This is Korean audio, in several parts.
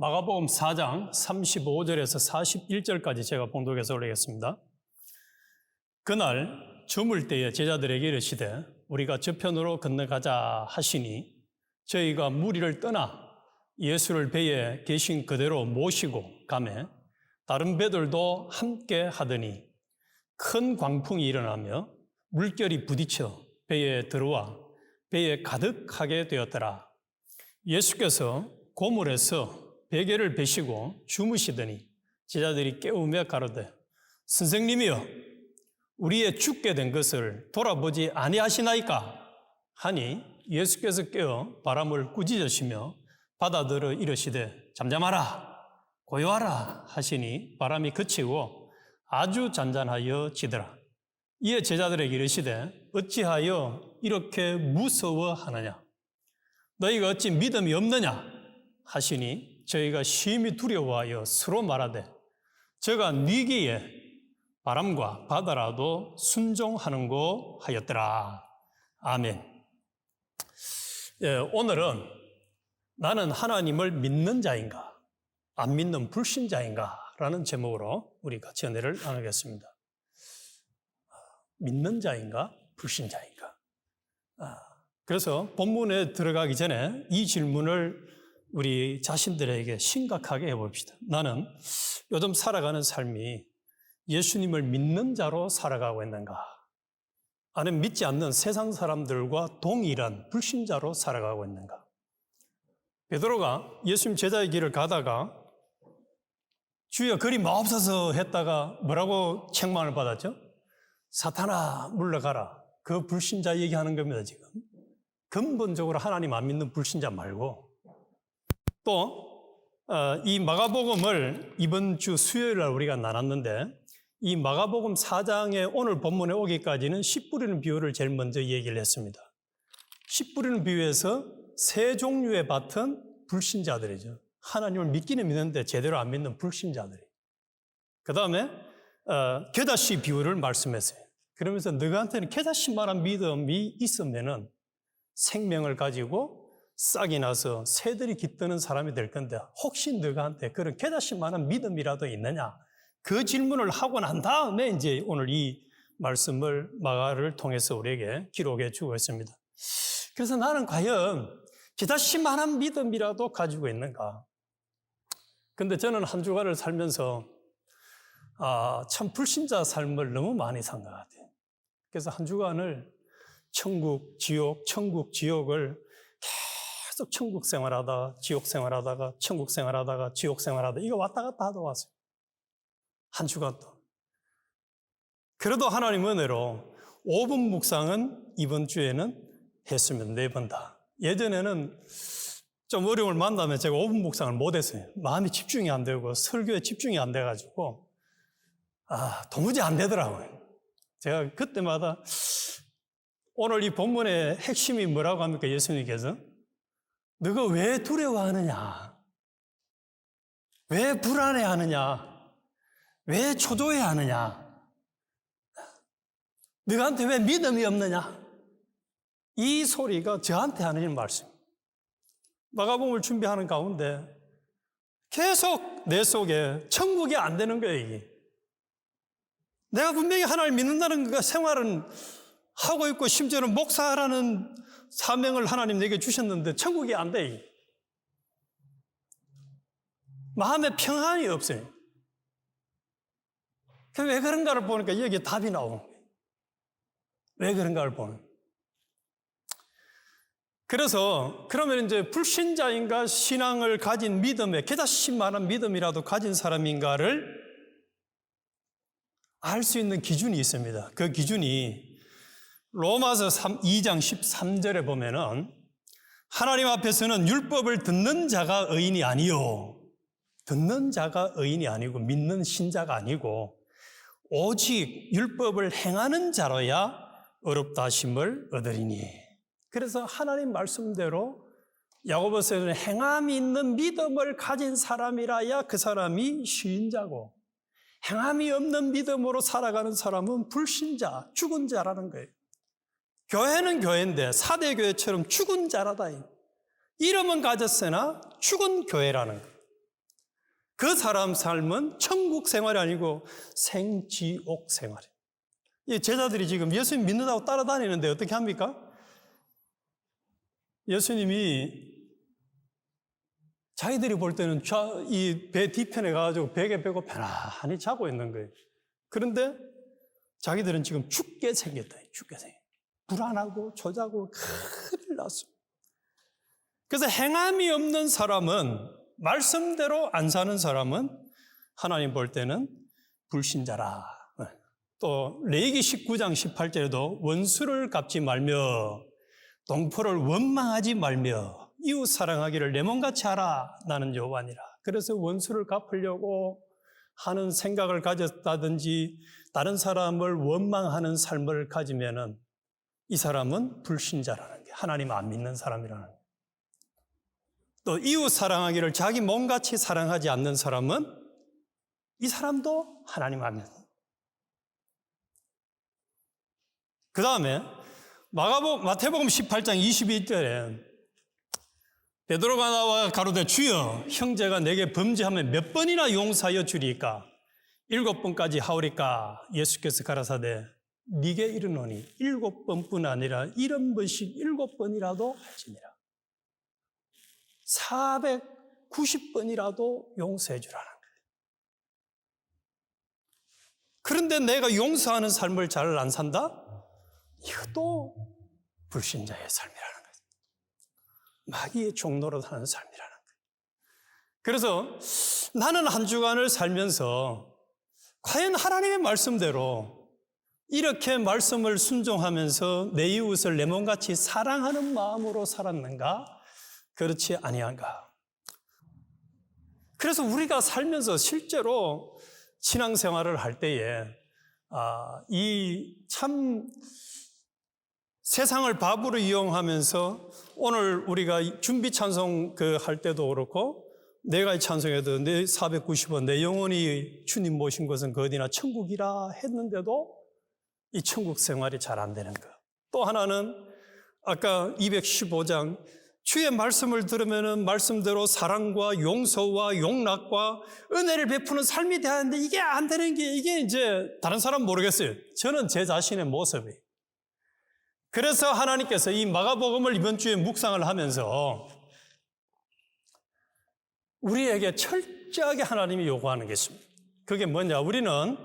마가복음 4장 35절에서 41절까지 제가 봉독해서 올리겠습니다. 그날 저물 때에 제자들에게 이르시되 우리가 저편으로 건너가자 하시니 저희가 무리를 떠나 예수를 배에 계신 그대로 모시고 가매 다른 배들도 함께 하더니 큰 광풍이 일어나며 물결이 부딪혀 배에 들어와 배에 가득하게 되었더라. 예수께서 고물에서 베개를 베시고 주무시더니 제자들이 깨우며 가로되 선생님이여 우리의 죽게 된 것을 돌아보지 아니하시나이까 하니 예수께서 깨어 바람을 꾸짖으시며 바다들어 이르시되 잠잠하라 고요하라 하시니 바람이 그치고 아주 잔잔하여 지더라. 이에 제자들에게 이르시되 어찌하여 이렇게 무서워하느냐 너희가 어찌 믿음이 없느냐 하시니 저희가 심히 두려워하여 서로 말하되 저가 니기에 바람과 바다라도 순종하는고 하였더라. 아멘. 오늘은 나는 하나님을 믿는 자인가 안 믿는 불신자인가 라는 제목으로 우리 같이 은혜를 나누겠습니다. 믿는 자인가 불신자인가. 그래서 본문에 들어가기 전에 이 질문을 우리 자신들에게 심각하게 해봅시다. 나는 요즘 살아가는 삶이 예수님을 믿는 자로 살아가고 있는가? 아니면 믿지 않는 세상 사람들과 동일한 불신자로 살아가고 있는가? 베드로가 예수님 제자의 길을 가다가 주여 그리 마옵소서 했다가 뭐라고 책망을 받았죠? 사탄아 물러가라. 그 불신자 얘기하는 겁니다 지금. 근본적으로 하나님 안 믿는 불신자 말고 또 이 마가복음을 이번 주 수요일 날 우리가 나눴는데 이 마가복음 4장의 오늘 본문에 오기까지는 씨 뿌리는 비유를 제일 먼저 얘기를 했습니다. 씨 뿌리는 비유에서 세 종류의 밭은 불신자들이죠. 하나님을 믿기는 믿는데 제대로 안 믿는 불신자들이. 그 다음에 겨자씨 비유를 말씀했어요. 그러면서 너희한테는 겨자씨만한 믿음이 있으면은 생명을 가지고 싹이 나서 새들이 깃드는 사람이 될 건데 혹시 너희한테 그런 겨자씨만한 믿음이라도 있느냐? 그 질문을 하고 난 다음에 이제 오늘 이 말씀을 마가를 통해서 우리에게 기록해 주고 있습니다. 그래서 나는 과연 겨자씨만한 믿음이라도 가지고 있는가? 근데 저는 한 주간을 살면서 참 불신자 삶을 너무 많이 산 것 같아요. 그래서 한 주간을 천국, 지옥을 계속 천국 생활하다가 지옥 생활하다가 천국 생활하다가 지옥 생활하다가 이거 왔다 갔다 하다 왔어요. 한 주간 또. 그래도 하나님 은혜로 5분 묵상은 이번 주에는 했으면 4번 다. 예전에는 좀 어려움을 만나면 제가 5분 묵상을 못했어요. 마음이 집중이 안 되고 설교에 집중이 안 돼가지고 도무지 안 되더라고요. 제가 그때마다 오늘 이 본문의 핵심이 뭐라고 합니까? 예수님께서 너가 왜 두려워하느냐? 왜 불안해하느냐? 왜 초조해하느냐? 너한테 왜 믿음이 없느냐? 이 소리가 저한테 하는 말씀. 마가복음을 준비하는 가운데 계속 내 속에 천국이 안 되는 거예요, 이게. 내가 분명히 하나님을 믿는다는 그 생활은 하고 있고 심지어는 목사라는 사명을 하나님 내게 주셨는데 천국이 안 돼. 마음에 평안이 없어요. 왜 그런가를 보니까 여기에 답이 나오는 거예요. 왜 그런가를 보는. 그래서 그러면 이제 불신자인가 신앙을 가진 믿음에 겨자씨만한 믿음이라도 가진 사람인가를 알 수 있는 기준이 있습니다. 그 기준이 로마서 2장 13절에 보면은 하나님 앞에서는 율법을 듣는 자가 의인이 아니요. 듣는 자가 의인이 아니고 믿는 신자가 아니고 오직 율법을 행하는 자로야 의롭다 하심을 얻으리니. 그래서 하나님 말씀대로 야고보서는 행함이 있는 믿음을 가진 사람이라야 그 사람이 신자고 행함이 없는 믿음으로 살아가는 사람은 불신자, 죽은 자라는 거예요. 교회는 교회인데 사대 교회처럼 죽은 자라다. 이름은 가졌으나 죽은 교회라는 거예요. 그 사람 삶은 천국 생활이 아니고 생지옥 생활이에요. 이 제자들이 지금 예수님 믿는다고 따라다니는데 어떻게 합니까? 예수님이 자기들이 볼 때는 이 배 뒤편에 가가지고 베개 베고 편안히 자고 있는 거예요. 그런데 자기들은 지금 죽게 생겼다. 죽게 생겼다. 불안하고 조자고 큰일 났습니다. 그래서 행함이 없는 사람은, 말씀대로 안 사는 사람은 하나님 볼 때는 불신자라. 또 레위기 19장 18절에도 원수를 갚지 말며 동포를 원망하지 말며 이웃 사랑하기를 내 몸같이 하라. 나는 여호와니라. 그래서 원수를 갚으려고 하는 생각을 가졌다든지 다른 사람을 원망하는 삶을 가지면은 이 사람은 불신자라는 게, 하나님 안 믿는 사람이라는 게. 또 이웃 사랑하기를 자기 몸같이 사랑하지 않는 사람은 이 사람도 하나님 안 믿는. 그 다음에 마태복음 18장 22절에 베드로가 나와 가로되 주여 형제가 내게 범죄하면 몇 번이나 용서하여 주리까? 7번까지 하오리까? 예수께서 가라사대 네게 이르노니 7번뿐 아니라 70번씩 7번이라도 할지니라. 490번이라도 용서해 주라는 거예요. 그런데 내가 용서하는 삶을 잘 안 산다? 이것도 불신자의 삶이라는 거예요. 마귀의 종노릇 하는 삶이라는 거예요. 그래서 나는 한 주간을 살면서 과연 하나님의 말씀대로 이렇게 말씀을 순종하면서 내 이웃을 내 몸같이 사랑하는 마음으로 살았는가? 그렇지 아니한가? 그래서 우리가 살면서 실제로 신앙생활을 할 때에 이 참 세상을 밥으로 이용하면서 오늘 우리가 준비 찬송 할 때도 그렇고 내가 찬송해도 내 490원 내 영혼이 주님 모신 것은 그 어디나 천국이라 했는데도 이 천국 생활이 잘 안 되는 거. 또 하나는 아까 215장 주의 말씀을 들으면은 말씀대로 사랑과 용서와 용납과 은혜를 베푸는 삶이 돼야 하는데 이게 안 되는 게 이게 이제 다른 사람 모르겠어요. 저는 제 자신의 모습이. 그래서 하나님께서 이 마가복음을 이번 주에 묵상을 하면서 우리에게 철저하게 하나님이 요구하는 게 있습니다. 그게 뭐냐? 우리는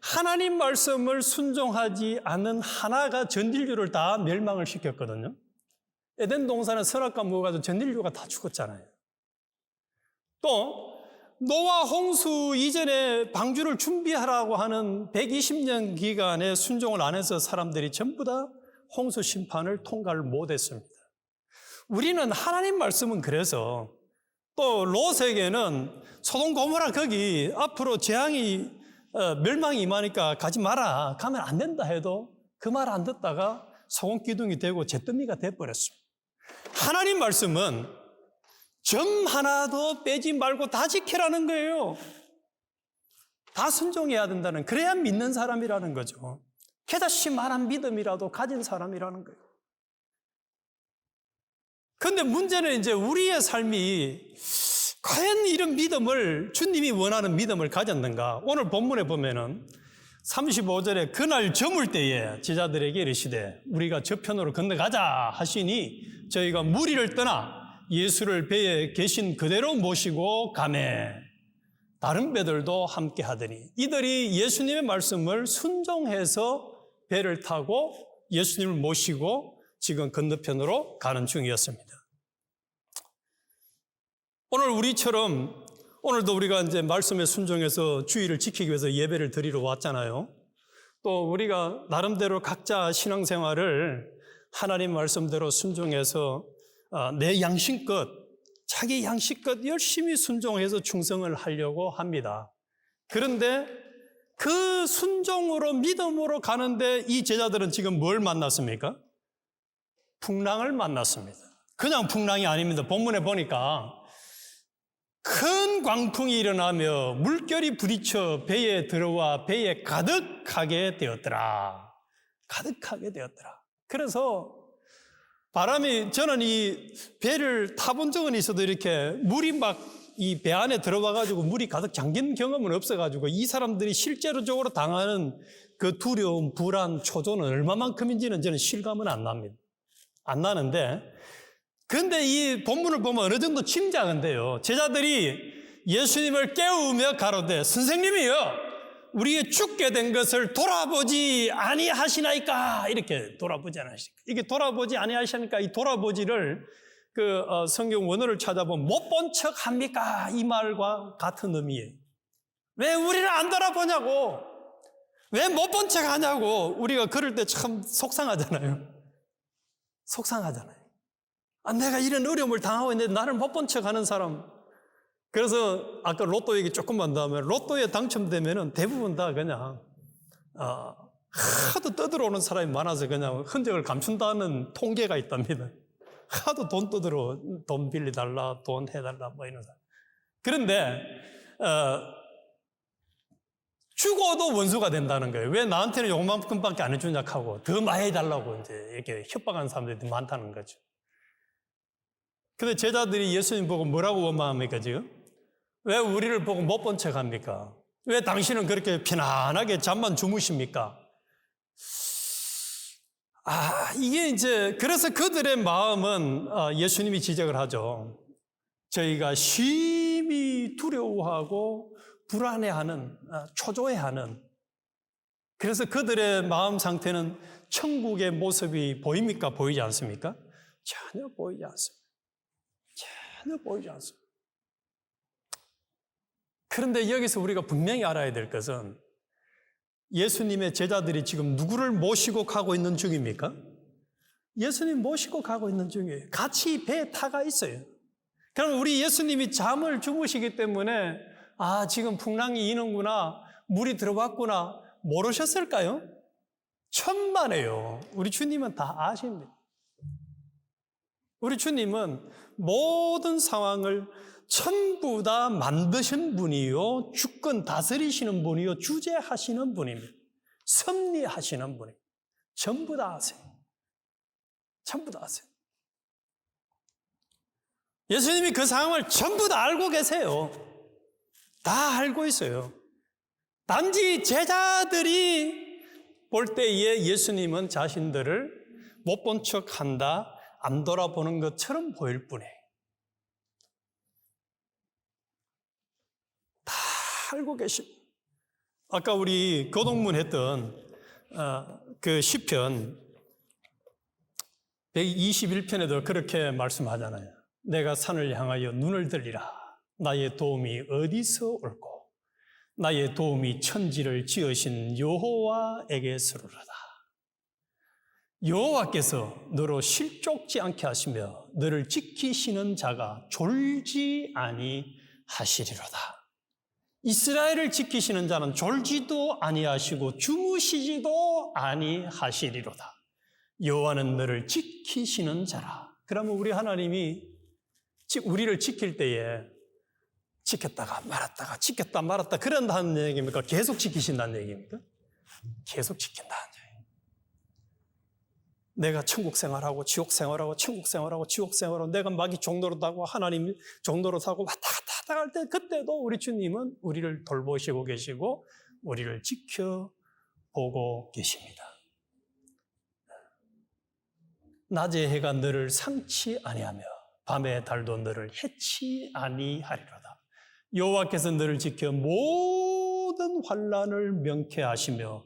하나님 말씀을 순종하지 않는 하나가 전 인류를 다 멸망을 시켰거든요. 에덴 동산의 선악과 무화과도 전 인류가 다 죽었잖아요. 또 노아 홍수 이전에 방주를 준비하라고 하는 120년 기간에 순종을 안 해서 사람들이 전부 다 홍수 심판을 통과를 못했습니다. 우리는 하나님 말씀은 그래서 또 롯에게는 소돔 고모라 거기 앞으로 재앙이 멸망이 임하니까 가지 마라. 가면 안 된다 해도 그 말 안 듣다가 소금 기둥이 되고 잿더미가 돼버렸습니다. 하나님 말씀은 점 하나도 빼지 말고 다 지키라는 거예요. 다 순종해야 된다는, 그래야 믿는 사람이라는 거죠. 캐다시만한 믿음이라도 가진 사람이라는 거예요. 그런데 문제는 이제 우리의 삶이 과연 이런 믿음을, 주님이 원하는 믿음을 가졌는가? 오늘 본문에 보면은 35절에 그날 저물 때에 제자들에게 이르시되 우리가 저편으로 건너가자 하시니 저희가 무리를 떠나 예수를 배에 계신 그대로 모시고 가매 다른 배들도 함께 하더니 이들이 예수님의 말씀을 순종해서 배를 타고 예수님을 모시고 지금 건너편으로 가는 중이었습니다. 오늘 우리처럼 오늘도 우리가 이제 말씀에 순종해서 주의를 지키기 위해서 예배를 드리러 왔잖아요. 또 우리가 나름대로 각자 신앙생활을 하나님 말씀대로 순종해서 내 양심껏, 자기 양심껏 열심히 순종해서 충성을 하려고 합니다. 그런데 그 순종으로 믿음으로 가는데 이 제자들은 지금 뭘 만났습니까? 풍랑을 만났습니다. 그냥 풍랑이 아닙니다. 본문에 보니까 큰 광풍이 일어나며 물결이 부딪혀 배에 들어와 배에 가득하게 되었더라. 가득하게 되었더라. 그래서 바람이, 저는 이 배를 타본 적은 있어도 이렇게 물이 막 이 배 안에 들어와가지고 물이 가득 잠긴 경험은 없어가지고 이 사람들이 실제로적으로 당하는 그 두려움, 불안, 초조는 얼마만큼인지는 저는 실감은 안 납니다. 안 나는데, 근데 이 본문을 보면 어느 정도 짐작은데요. 제자들이 예수님을 깨우며 가로되 선생님이여 우리의 죽게 된 것을 돌아보지 아니하시나이까, 이렇게 돌아보지 아니하시니까, 이게 돌아보지 아니하시니까 이 돌아보지를 성경 원어를 찾아보면 못 본 척 합니까? 이 말과 같은 의미예요. 왜 우리를 안 돌아보냐고, 왜 못 본 척 하냐고. 우리가 그럴 때 참 속상하잖아요. 속상하잖아요. 내가 이런 어려움을 당하고 있는데 나를 못 본 척 하는 사람. 그래서 아까 로또 얘기 조금만 더 하면, 로또에 당첨되면은 대부분 다 그냥 하도 떠들어오는 사람이 많아서 그냥 흔적을 감춘다는 통계가 있답니다. 하도 돈 떠들어, 돈 빌려달라, 돈 해달라, 뭐 이런 사람. 그런데 죽어도 원수가 된다는 거예요. 왜 나한테는 요만큼밖에 안 해주냐 하고 더 많이 해달라고 이제 이렇게 협박하는 사람들이 많다는 거죠. 근데 제자들이 예수님 보고 뭐라고 원망합니까, 지금? 왜 우리를 보고 못 본 척 합니까? 왜 당신은 그렇게 편안하게 잠만 주무십니까? 이게 이제, 그래서 그들의 마음은 예수님이 지적을 하죠. 저희가 심히 두려워하고 불안해하는, 초조해하는, 그래서 그들의 마음 상태는 천국의 모습이 보입니까? 보이지 않습니까? 전혀 보이지 않습니다. 전혀 보이지 않습니다. 그런데 여기서 우리가 분명히 알아야 될 것은, 예수님의 제자들이 지금 누구를 모시고 가고 있는 중입니까? 예수님 모시고 가고 있는 중이에요. 같이 배에 타가 있어요. 그럼 우리 예수님이 잠을 주무시기 때문에 지금 풍랑이 이는구나, 물이 들어왔구나 모르셨을까요? 천만에요. 우리 주님은 다 아십니다. 우리 주님은 모든 상황을 전부 다 만드신 분이요, 주권 다스리시는 분이요, 주재하시는 분입니다. 섭리하시는 분입니다. 전부 다 아세요. 전부 다 아세요. 예수님이 그 상황을 전부 다 알고 계세요. 다 알고 있어요. 단지 제자들이 볼 때에 예수님은 자신들을 못 본 척 한다, 안 돌아보는 것처럼 보일 뿐이에요. 다 알고 계십니다. 아까 우리 교동문 했던 그 시편 121편에도 그렇게 말씀하잖아요. 내가 산을 향하여 눈을 들리라. 나의 도움이 어디서 올고 나의 도움이 천지를 지으신 여호와에게서로다. 여호와께서 너로 실족지 않게 하시며 너를 지키시는 자가 졸지 아니하시리로다. 이스라엘을 지키시는 자는 졸지도 아니하시고 주무시지도 아니하시리로다. 여호와는 너를 지키시는 자라. 그러면 우리 하나님이 우리를 지킬 때에 지켰다가 말았다가 지켰다 말았다 그런다는 얘기입니까? 계속 지키신다는 얘기입니까? 계속 지킨다는 얘기예요. 내가 천국 생활하고 지옥 생활하고 천국 생활하고 지옥 생활하고 내가 마귀 종노릇하고 하나님 종노릇하고 왔다 갔다 할 때, 그때도 우리 주님은 우리를 돌보시고 계시고 우리를 지켜보고 계십니다. 낮의 해가 너를 상치 아니하며 밤의 달도 너를 해치 아니하리로다. 여호와께서 너를 지켜 모든 환난을 명쾌하시며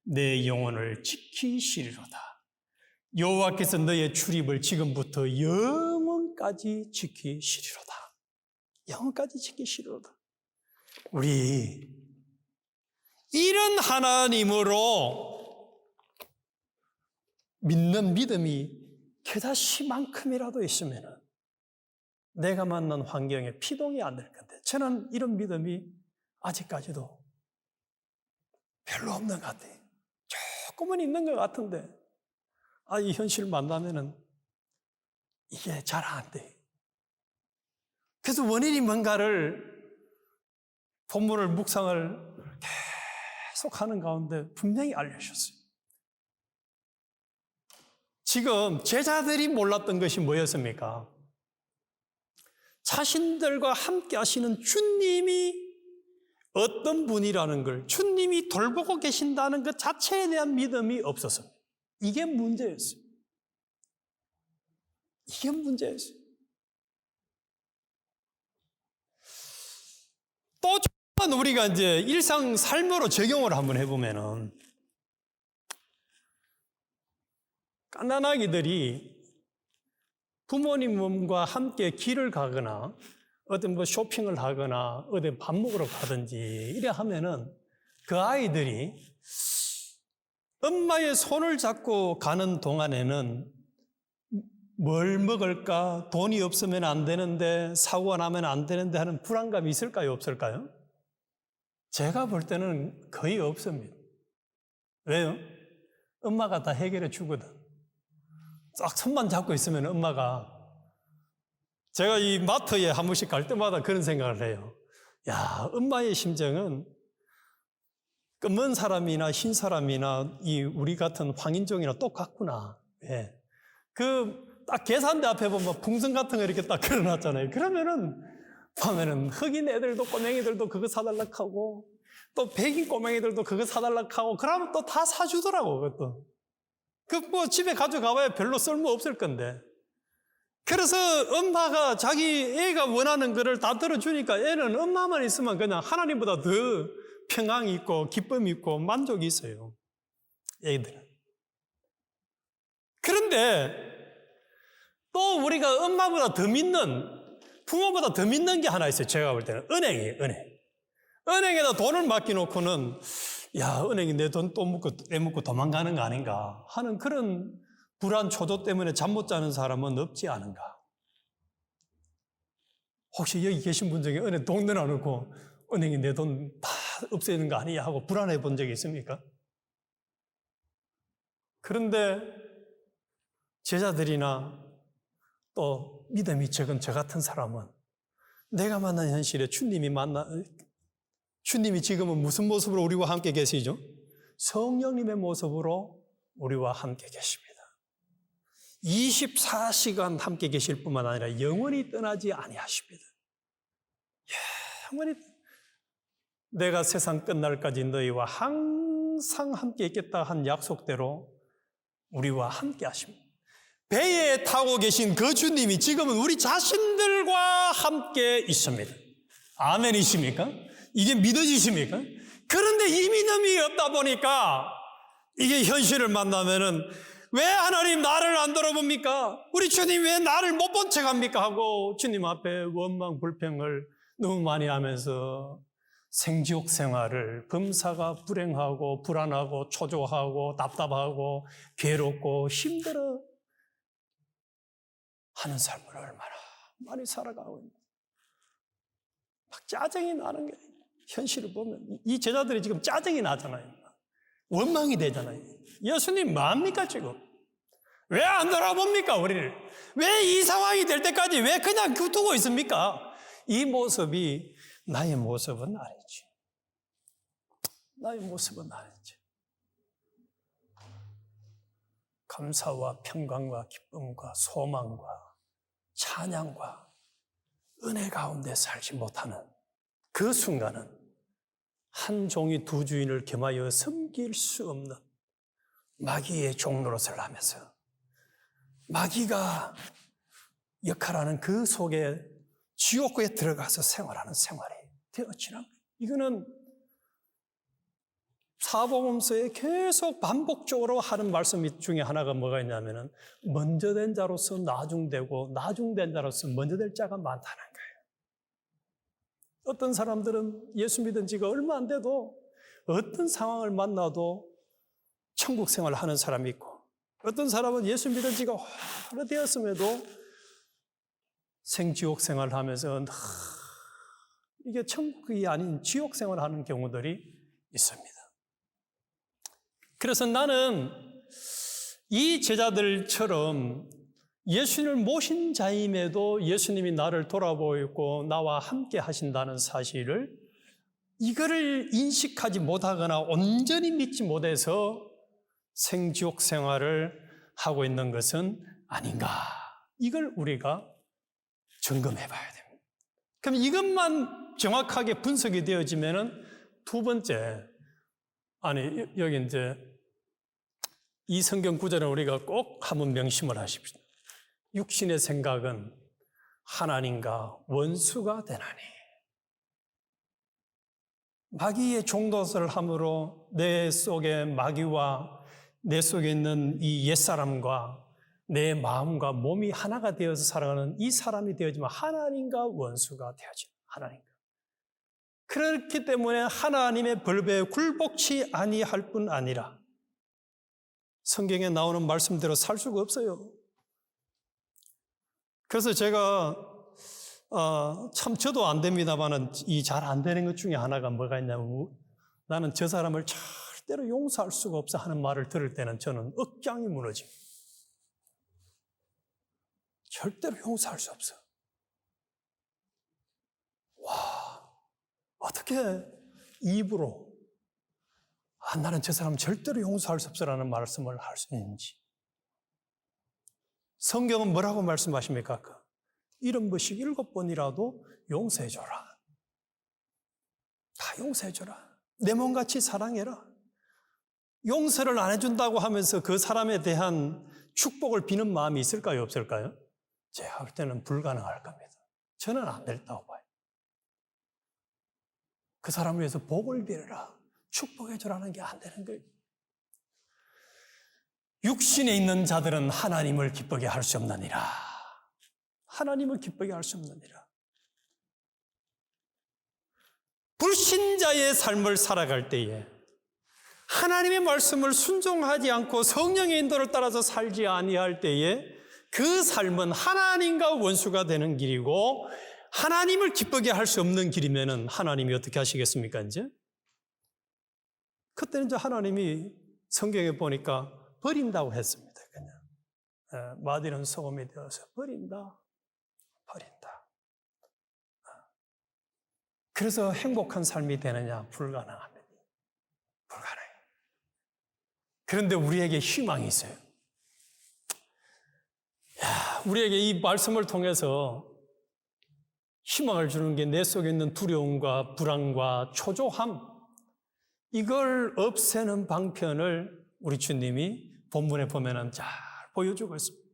내 영혼을 지키시리로다. 여호와께서 너의 출입을 지금부터 영원까지 지키시리로다. 영원까지 지키시리로다. 우리 이런 하나님으로 믿는 믿음이 겨자씨만큼이라도 있으면 내가 만난 환경에 피동이 안 될 건데, 저는 이런 믿음이 아직까지도 별로 없는 것 같아요. 조금은 있는 것 같은데 이 현실 만나면은 이게 잘 안 돼요. 그래서 원인이 뭔가를 본문을 묵상을 계속 하는 가운데 분명히 알려주셨어요. 지금 제자들이 몰랐던 것이 뭐였습니까? 자신들과 함께 하시는 주님이 어떤 분이라는 걸, 주님이 돌보고 계신다는 것 자체에 대한 믿음이 없었습니다. 이게 문제였어요. 이게 문제였어요. 또 우리가 이제 일상 삶으로 적용을 한번 해보면은, 갓난아기들이 부모님과 함께 길을 가거나 어떤 뭐 쇼핑을 하거나 어디 밥 먹으러 가든지 이래 하면은 그 아이들이 엄마의 손을 잡고 가는 동안에는 뭘 먹을까? 돈이 없으면 안 되는데, 사고가 나면 안 되는데 하는 불안감이 있을까요? 없을까요? 제가 볼 때는 거의 없습니다. 왜요? 엄마가 다 해결해 주거든. 딱 손만 잡고 있으면 엄마가, 제가 이 마트에 한 번씩 갈 때마다 그런 생각을 해요. 야, 엄마의 심정은 검은 사람이나 흰 사람이나 이 우리 같은 황인종이나 똑같구나. 예. 딱 계산대 앞에 보면 풍선 같은 거 이렇게 딱 걸어놨잖아요. 그러면은 보면은 흑인 애들도 꼬맹이들도 그거 사달라고 하고 또 백인 꼬맹이들도 그거 사달라고 하고 그러면 또 다 사주더라고, 그것도. 뭐 집에 가져가봐야 별로 쓸모 없을 건데. 그래서 엄마가 자기 애가 원하는 거를 다 들어주니까 애는 엄마만 있으면 그냥 하나님보다 더 평안이 있고 기쁨이 있고 만족이 있어요. 애들은. 그런데 또 우리가 엄마보다 더 믿는, 부모보다 더 믿는 게 하나 있어요. 제가 볼 때는 은행이에요. 은행에다 돈을 맡겨놓고는 야, 은행이 내 돈 또 빼먹고 도망가는 거 아닌가 하는 그런 불안 초조 때문에 잠 못 자는 사람은 없지 않은가. 혹시 여기 계신 분 중에 은행 돈 넣어놓고 은행이 내 돈 다 없애는 거 아니야 하고 불안해 본 적이 있습니까? 그런데 제자들이나 또 믿음이 적은 저 같은 사람은 내가 만난 현실에 주님이 지금은 무슨 모습으로 우리와 함께 계시죠? 성령님의 모습으로 우리와 함께 계십니다. 24시간 함께 계실 뿐만 아니라 영원히 떠나지 아니하십니다. 영원히 내가 세상 끝날까지 너희와 항상 함께 있겠다 한 약속대로 우리와 함께 하십니다. 배에 타고 계신 그 주님이 지금은 우리 자신들과 함께 있습니다. 아멘이십니까? 이게 믿어지십니까? 그런데 이 믿음이 없다 보니까 이게 현실을 만나면은 왜 하나님 나를 안 들어봅니까? 우리 주님 왜 나를 못 본 척 합니까? 하고 주님 앞에 원망 불평을 너무 많이 하면서 생지옥 생활을 범사가 불행하고 불안하고 초조하고 답답하고 괴롭고 힘들어 하는 삶을 얼마나 많이 살아가고 있는지 막 짜증이 나는 게 현실을 보면 이 제자들이 지금 짜증이 나잖아요. 원망이 되잖아요. 예수님 뭡니까 지금? 왜 안 돌아봅니까 우리를? 왜 이 상황이 될 때까지 왜 그냥 두고 있습니까? 이 모습이 나의 모습은 아니지. 나의 모습은 아니지. 감사와 평강과 기쁨과 소망과 찬양과 은혜 가운데 살지 못하는 그 순간은 한 종이 두 주인을 겸하여 섬길 수 없는 마귀의 종노릇을 하면서 마귀가 역할하는 그 속에 지옥구에 들어가서 생활하는 생활이 되어지는 거예요. 이거는 사복음서에 계속 반복적으로 하는 말씀 중에 하나가 뭐가 있냐면은 먼저 된 자로서 나중되고 나중된 자로서 먼저 될 자가 많다는 거예요. 어떤 사람들은 예수 믿은 지가 얼마 안 돼도 어떤 상황을 만나도 천국 생활을 하는 사람이 있고 어떤 사람은 예수 믿은 지가 오래되었음에도 생지옥 생활을 하면서 이게 천국이 아닌 지옥 생활을 하는 경우들이 있습니다. 그래서 나는 이 제자들처럼 예수님을 모신 자임에도 예수님이 나를 돌아보고 있고 나와 함께 하신다는 사실을 이거를 인식하지 못하거나 온전히 믿지 못해서 생지옥 생활을 하고 있는 것은 아닌가. 이걸 우리가 점검해 봐야 됩니다. 그럼 이것만 정확하게 분석이 되어지면은 두 번째, 여기 이제 이 성경 구절은 우리가 꼭 한번 명심을 하십시오. 육신의 생각은 하나님과 원수가 되나니. 마귀의 종노릇을 함으로 내 속에 마귀와 내 속에 있는 이 옛사람과 내 마음과 몸이 하나가 되어서 살아가는 이 사람이 되어지면 하나님과 원수가 되어지는 하나님과. 그렇기 때문에 하나님의 벌배에 굴복치 아니할 뿐 아니라 성경에 나오는 말씀대로 살 수가 없어요. 그래서 제가 참 저도 안 됩니다만은 이 잘 안 되는 것 중에 하나가 뭐가 있냐면 나는 저 사람을 절대로 용서할 수가 없어 하는 말을 들을 때는 저는 억장이 무너집니다. 절대로 용서할 수 없어. 와, 어떻게 입으로 나는 저 사람 절대로 용서할 수 없어라는 말씀을 할 수 있는지. 성경은 뭐라고 말씀하십니까? 70번씩 7번이라도 용서해줘라. 다 용서해줘라. 내 몸같이 사랑해라. 용서를 안 해준다고 하면서 그 사람에 대한 축복을 비는 마음이 있을까요? 없을까요? 제가 볼 때는 불가능할 겁니다. 저는 안 됐다고 봐요. 그 사람을 위해서 복을 빌어라. 축복해주라는 게 안 되는 거예요. 육신에 있는 자들은 하나님을 기쁘게 할 수 없느니라. 하나님을 기쁘게 할 수 없느니라. 불신자의 삶을 살아갈 때에 하나님의 말씀을 순종하지 않고 성령의 인도를 따라서 살지 아니할 때에 그 삶은 하나님과 원수가 되는 길이고 하나님을 기쁘게 할 수 없는 길이면은 하나님이 어떻게 하시겠습니까, 이제? 그때는 이제 하나님이 성경에 보니까 버린다고 했습니다, 그냥. 마디는 소금이 되어서 버린다. 그래서 행복한 삶이 되느냐? 불가능합니다. 불가능해요. 그런데 우리에게 희망이 있어요. 우리에게 이 말씀을 통해서 희망을 주는 게 내 속에 있는 두려움과 불안과 초조함, 이걸 없애는 방편을 우리 주님이 본문에 보면은 잘 보여주고 있습니다.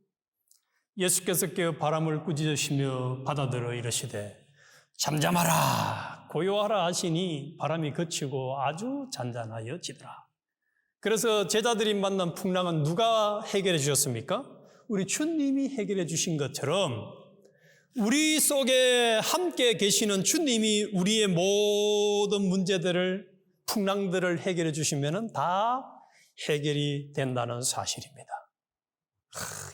예수께서 깨어 바람을 꾸짖으시며 바다들어 이르시되 잠잠하라 고요하라 하시니 바람이 그치고 아주 잔잔하여지더라. 그래서 제자들이 만난 풍랑은 누가 해결해 주셨습니까? 우리 주님이 해결해 주신 것처럼 우리 속에 함께 계시는 주님이 우리의 모든 문제들을, 풍랑들을 해결해 주시면 다 해결이 된다는 사실입니다.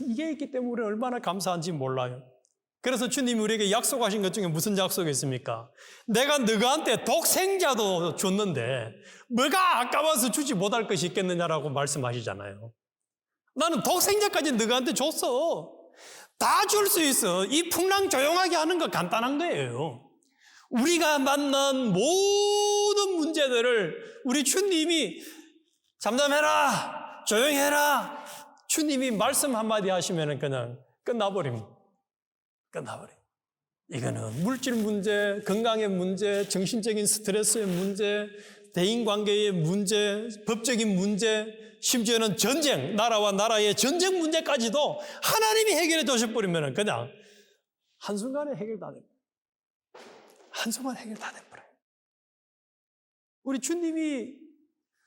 이게 있기 때문에 우리는 얼마나 감사한지 몰라요. 그래서 주님이 우리에게 약속하신 것 중에 무슨 약속이 있습니까? 내가 너희한테 독생자도 줬는데 뭐가 아까워서 주지 못할 것이 있겠느냐라고 말씀하시잖아요. 나는 독생자까지 너희한테 줬어. 다 줄 수 있어. 이 풍랑 조용하게 하는 거 간단한 거예요. 우리가 만난 모든 문제들을 우리 주님이 잠잠해라, 조용해라. 주님이 말씀 한마디 하시면 그냥 끝나버립니다. 이거는 물질 문제, 건강의 문제, 정신적인 스트레스의 문제, 대인관계의 문제, 법적인 문제, 심지어는 전쟁, 나라와 나라의 전쟁 문제까지도 하나님이 해결해 주셔버리면 그냥 한순간에 해결 다 됩니다. 한순간에 해결 다 돼버려요. 우리 주님이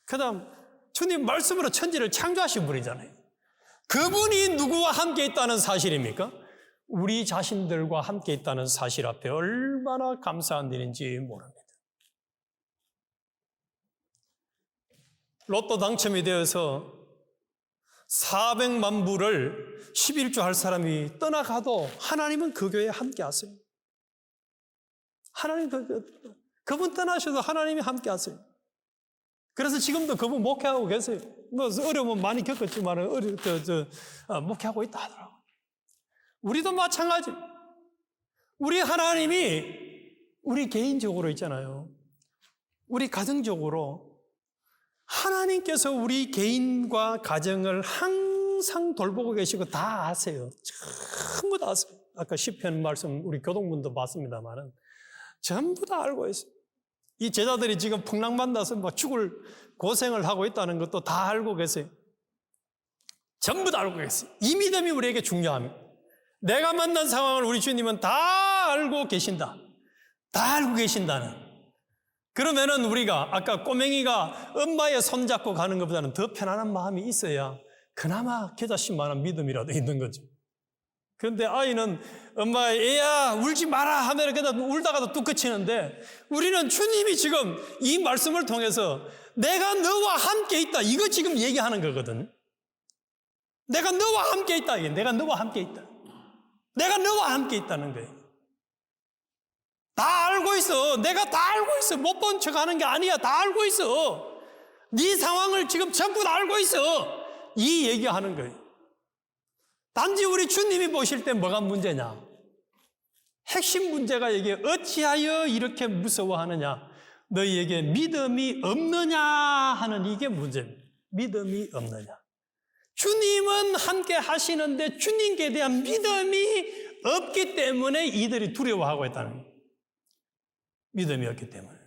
그다음 주님 말씀으로 천지를 창조하신 분이잖아요. 그분이 누구와 함께 있다는 사실입니까? 우리 자신들과 함께 있다는 사실 앞에 얼마나 감사한 일인지 모릅니다. 로또 당첨이 되어서 400만 불을 11조 할 사람이 떠나가도 하나님은 그 교회에 함께 하세요. 하나님 그분 떠나셔도 하나님이 함께 하세요. 그래서 지금도 그분 목회하고 계세요. 뭐 어려움은 많이 겪었지만 목회하고 있다 하더라고요. 우리도 마찬가지. 우리 하나님이 우리 개인적으로 있잖아요. 우리 가정적으로 하나님께서 우리 개인과 가정을 항상 돌보고 계시고 다 아세요. 전부 다 아세요. 아까 시편 말씀 우리 교동문도 봤습니다만은 전부 다 알고 있어요. 이 제자들이 지금 풍랑 만나서 뭐 죽을 고생을 하고 있다는 것도 다 알고 계세요. 전부 다 알고 계세요. 이 믿음이 우리에게 중요합니다. 내가 만난 상황을 우리 주님은 다 알고 계신다. 다 알고 계신다는. 그러면은 우리가 아까 꼬맹이가 엄마의 손 잡고 가는 것보다는 더 편안한 마음이 있어야 그나마 겨자씨만한 믿음이라도 있는 거죠. 그런데 아이는 엄마 애야 울지 마라 하면 그냥 울다가도 뚝 그치는데 우리는 주님이 지금 이 말씀을 통해서 내가 너와 함께 있다. 이거 지금 얘기하는 거거든. 내가 너와 함께 있다. 이게 내가 너와 함께 있다. 내가 너와 함께 있다는 거예요. 다 알고 있어. 내가 다 알고 있어. 못 본 척 하는 게 아니야. 다 알고 있어. 네 상황을 지금 전부 다 알고 있어. 이 얘기하는 거예요. 단지 우리 주님이 보실 때 뭐가 문제냐? 핵심 문제가 이게 어찌하여 이렇게 무서워하느냐? 너희에게 믿음이 없느냐 하는 이게 문제입니다. 믿음이 없느냐? 주님은 함께 하시는데 주님께 대한 믿음이 없기 때문에 이들이 두려워하고 있다는 거예요. 믿음이 없기 때문에.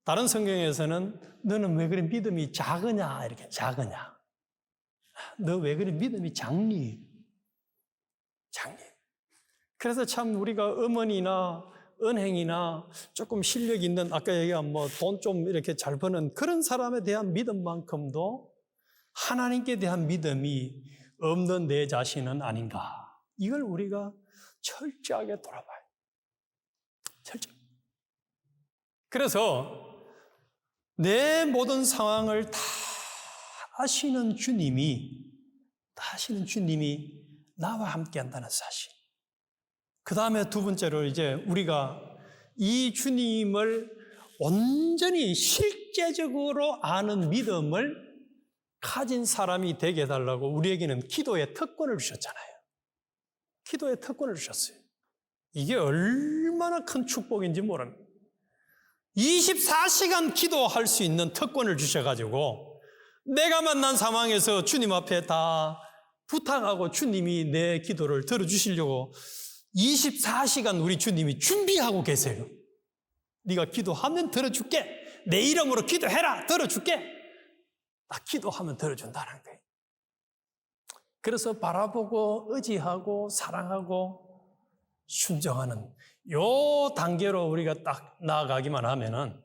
다른 성경에서는 너는 왜 그래 믿음이 작으냐 이렇게 작으냐. 너 왜 그래 믿음이 작니? 작니. 그래서 참 우리가 어머니나 은행이나 조금 실력 있는 아까 얘기한 뭐 돈 좀 이렇게 잘 버는 그런 사람에 대한 믿음만큼도 하나님께 대한 믿음이 없는 내 자신은 아닌가. 이걸 우리가 철저하게 돌아봐요. 철저히. 그래서 내 모든 상황을 다 아시는 주님이 나와 함께 한다는 사실. 그 다음에 두 번째로 이제 우리가 이 주님을 온전히 실제적으로 아는 믿음을 가진 사람이 되게 해달라고 우리에게는 기도의 특권을 주셨잖아요. 기도의 특권을 주셨어요. 이게 얼마나 큰 축복인지 모릅니다. 24시간 기도할 수 있는 특권을 주셔가지고 내가 만난 상황에서 주님 앞에 다 부탁하고 주님이 내 기도를 들어주시려고 24시간 우리 주님이 준비하고 계세요. 네가 기도하면 들어줄게. 내 이름으로 기도해라. 들어줄게. 나 기도하면 들어준다는 거예요. 그래서 바라보고 의지하고 사랑하고 순종하는 요 단계로 우리가 딱 나아가기만 하면은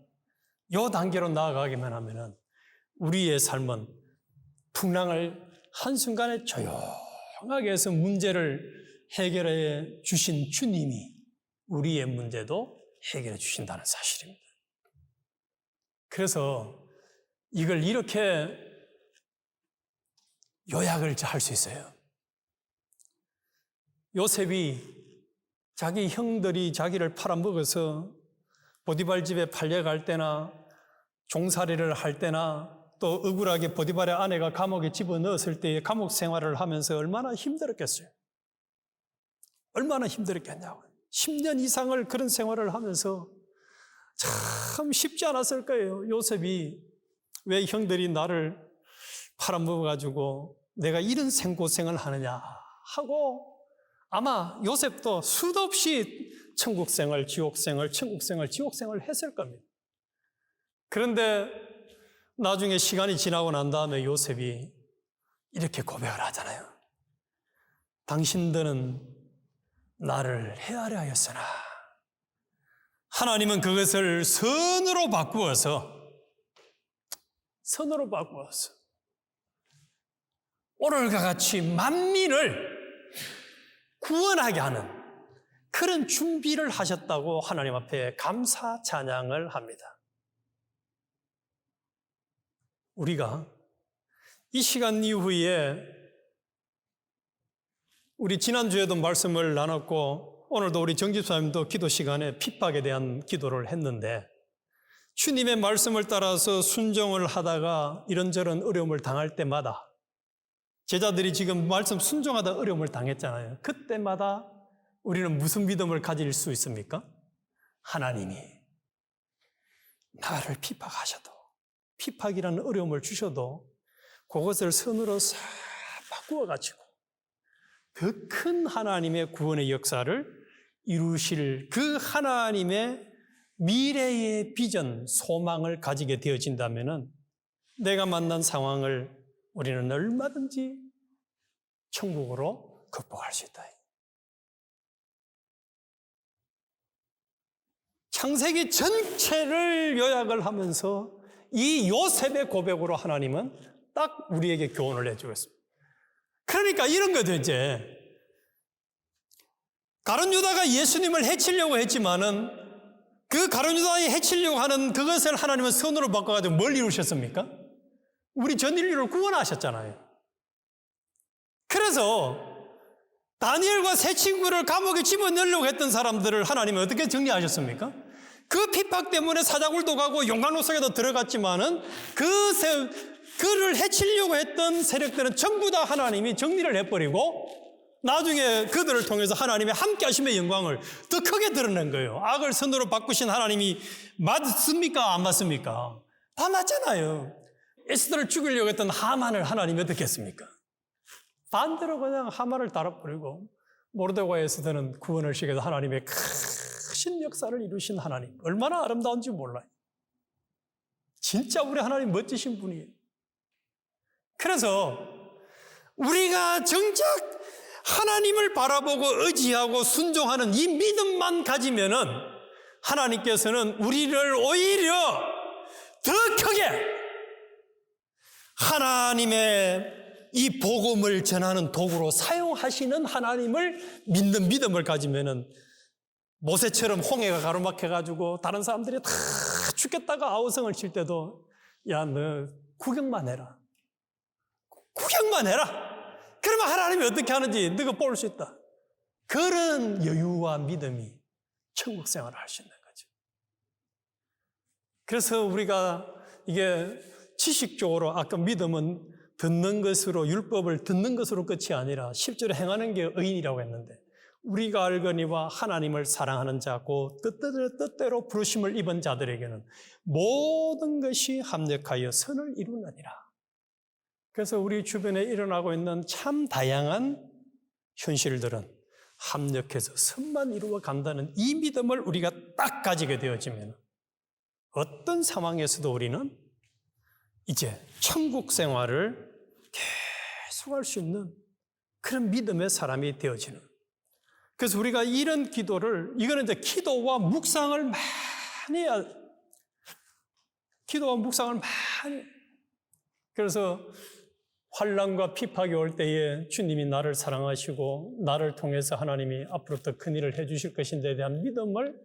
우리의 삶은 풍랑을 한순간에 조용하게 해서 문제를 해결해 주신 주님이 우리의 문제도 해결해 주신다는 사실입니다. 그래서 이걸 이렇게 요약을 할 수 있어요. 요셉이 자기 형들이 자기를 팔아먹어서 보디발 집에 팔려갈 때나 종살이를 할 때나 또 억울하게 보디발의 아내가 감옥에 집어넣었을 때 감옥 생활을 하면서 얼마나 힘들었겠어요. 얼마나 힘들었겠냐고. 10년 이상을 그런 생활을 하면서 참 쉽지 않았을 거예요. 요셉이 왜 형들이 나를 팔아먹어가지고 내가 이런 생고생을 하느냐 하고 아마 요셉도 수도 없이 천국생활, 지옥생활, 천국생활, 지옥생활을 했을 겁니다. 그런데 나중에 시간이 지나고 난 다음에 요셉이 이렇게 고백을 하잖아요. 당신들은 나를 해하려 하였으나 하나님은 그것을 선으로 바꾸어서 오늘과 같이 만민을 구원하게 하는 그런 준비를 하셨다고 하나님 앞에 감사 찬양을 합니다. 우리가 이 시간 이후에 우리 지난주에도 말씀을 나눴고 오늘도 우리 정집사님도 기도 시간에 핍박에 대한 기도를 했는데 주님의 말씀을 따라서 순종을 하다가 이런저런 어려움을 당할 때마다 제자들이 지금 말씀 순종하다 어려움을 당했잖아요. 그때마다 우리는 무슨 믿음을 가질 수 있습니까? 하나님이 나를 핍박하셔도 핍박이라는 어려움을 주셔도 그것을 선으로 싹 바꾸어가지고 더 큰 하나님의 구원의 역사를 이루실 그 하나님의 미래의 비전, 소망을 가지게 되어진다면 내가 만난 상황을 우리는 얼마든지 천국으로 극복할 수 있다. 창세기 전체를 요약을 하면서 이 요셉의 고백으로 하나님은 딱 우리에게 교훈을 해주고 있습니다. 그러니까 이런 거죠, 이제. 가룟 유다가 예수님을 해치려고 했지만은 그 가룟 유다에 해치려고 하는 그것을 하나님은 선으로 바꿔가지고 뭘 이루셨습니까? 우리 전 인류를 구원하셨잖아요. 그래서 다니엘과 세 친구를 감옥에 집어넣으려고 했던 사람들을 하나님은 어떻게 정리하셨습니까? 그 핍박 때문에 사자굴도 가고 용광로 속에도 들어갔지만은 그를 해치려고 했던 세력들은 전부 다 하나님이 정리를 해버리고 나중에 그들을 통해서 하나님의 함께 하심의 영광을 더 크게 드러낸 거예요. 악을 선으로 바꾸신 하나님이 맞습니까? 안 맞습니까? 다 맞잖아요. 에스더를 죽이려고 했던 하만을 하나님이 어떻게 했습니까? 반대로 그냥 하만을 달아버리고 모르드가의 에스더는 구원을 시켜서 하나님의 크신 역사를 이루신 하나님, 얼마나 아름다운지 몰라요. 진짜 우리 하나님 멋지신 분이에요. 그래서 우리가 정작 하나님을 바라보고 의지하고 순종하는 이 믿음만 가지면은 하나님께서는 우리를 오히려 더 크게 하나님의 이 복음을 전하는 도구로 사용하시는 하나님을 믿는 믿음을 가지면은 모세처럼 홍해가 가로막혀가지고 다른 사람들이 다 죽겠다가 아우성을 칠 때도 야, 너 구경만 해라. 구경만 해라. 그러면 하나님이 어떻게 하는지 너가 볼 수 있다. 그런 여유와 믿음이 천국 생활을 할 수 있는 거죠. 그래서 우리가 이게 지식적으로 아까 믿음은 듣는 것으로, 율법을 듣는 것으로 끝이 아니라 실제로 행하는 게 의인이라고 했는데 우리가 알거니와 하나님을 사랑하는 자고 뜻대로 부르심을 입은 자들에게는 모든 것이 합력하여 선을 이루느니라. 그래서 우리 주변에 일어나고 있는 참 다양한 현실들은 합력해서 선만 이루어 간다는 이 믿음을 우리가 딱 가지게 되어지면 어떤 상황에서도 우리는 이제 천국 생활을 계속할 수 있는 그런 믿음의 사람이 되어지는. 그래서 우리가 이런 기도를, 이거는 이제 기도와 묵상을 많이 해야, 기도와 묵상을 많이. 그래서 환난과 핍박이 올 때에 주님이 나를 사랑하시고 나를 통해서 하나님이 앞으로 더 큰 일을 해주실 것인데 대한 믿음을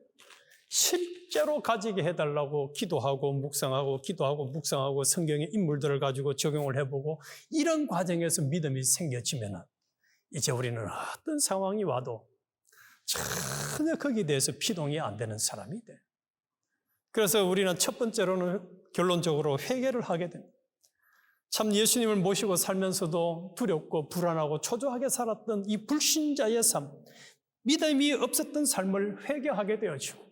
실제로 가지게 해달라고 기도하고 묵상하고 성경의 인물들을 가지고 적용을 해보고 이런 과정에서 믿음이 생겨지면 이제 우리는 어떤 상황이 와도 전혀 거기에 대해서 피동이 안 되는 사람이 돼. 그래서 우리는 첫 번째로는 결론적으로 회개를 하게 됩니다. 참 예수님을 모시고 살면서도 두렵고 불안하고 초조하게 살았던 이 불신자의 삶, 믿음이 없었던 삶을 회개하게 되어지고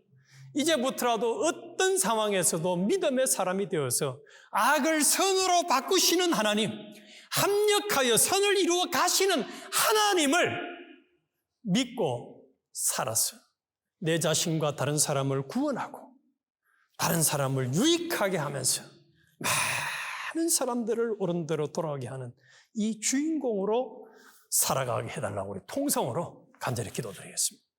이제부터라도 어떤 상황에서도 믿음의 사람이 되어서 악을 선으로 바꾸시는 하나님, 합력하여 선을 이루어 가시는 하나님을 믿고 살았어요. 내 자신과 다른 사람을 구원하고 다른 사람을 유익하게 하면서 많은 사람들을 옳은 대로 돌아가게 하는 이 주인공으로 살아가게 해달라고 우리 통성으로 간절히 기도드리겠습니다.